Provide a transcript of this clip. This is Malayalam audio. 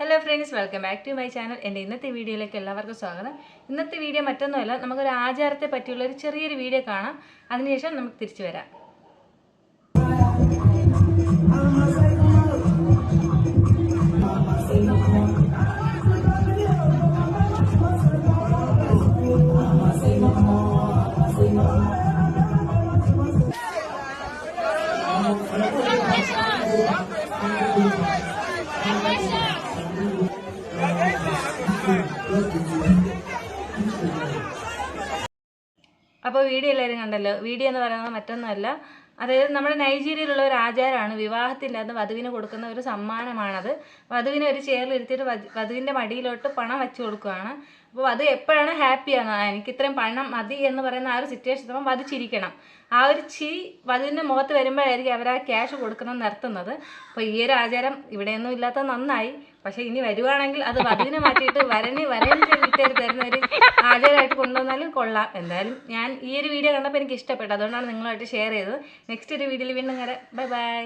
Hello friends, welcome back to my channel. എൻ്റെ ഇന്നത്തെ വീഡിയോയിലേക്ക് എല്ലാവർക്കും സ്വാഗതം. ഇന്നത്തെ വീഡിയോ മറ്റൊന്നുമല്ല, നമുക്കൊരു ആചാരത്തെ പറ്റിയുള്ള ഒരു ചെറിയൊരു വീഡിയോ കാണാം. അതിനുശേഷം നമുക്ക് തിരിച്ചു വരാം. അപ്പോൾ വീഡിയോ എല്ലാവരും കണ്ടല്ലോ. വീഡിയോ എന്ന് പറയുന്നത് മറ്റൊന്നുമല്ല, അതായത് നമ്മുടെ നൈജീരിയയിലുള്ള ഒരു ആചാരമാണ്. വിവാഹത്തിൻ്റെ അന്ന് വധുവിന് കൊടുക്കുന്ന ഒരു സമ്മാനമാണത്. വധുവിനെ ഒരു ചെയറിൽ ഇരുത്തിയിട്ട് വധുവിൻ്റെ മടിയിലോട്ട് പണം വെച്ച് കൊടുക്കുകയാണ്. അപ്പോൾ അത് എപ്പോഴാണ് ഹാപ്പിയാണ്, എനിക്ക് ഇത്രയും പണം മതി എന്ന് പറയുന്ന ആ ഒരു സിറ്റുവേഷൻ ആകുമ്പോൾ വധു ചിരിക്കണം. ആ ഒരു ചിരി വധുവിൻ്റെ മുഖത്ത് വരുമ്പോഴായിരിക്കും അവർ ആ ക്യാഷ് കൊടുക്കണം നിർത്തുന്നത്. അപ്പോൾ ഈ ഒരു ആചാരം ഇവിടെയൊന്നും ഇല്ലാത്തത് നന്നായി. പക്ഷേ ഇനി വരുവാണെങ്കിൽ അത് വധുവിനെ മാറ്റിയിട്ട് വരന് വീട്ടുകാർ തരുന്ന ഒരു ആചാരമായിട്ട് കൊണ്ടുവന്നാലും കൊള്ളാം. എന്തായാലും ഞാൻ ഈ ഒരു വീഡിയോ കണ്ടപ്പോൾ എനിക്ക് ഇഷ്ടപ്പെട്ടു, അതുകൊണ്ടാണ് നിങ്ങളുമായിട്ട് ഷെയർ ചെയ്തത്. നെക്സ്റ്റ് ഒരു വീഡിയോയിൽ വീണ്ടും വരാം. Bye bye.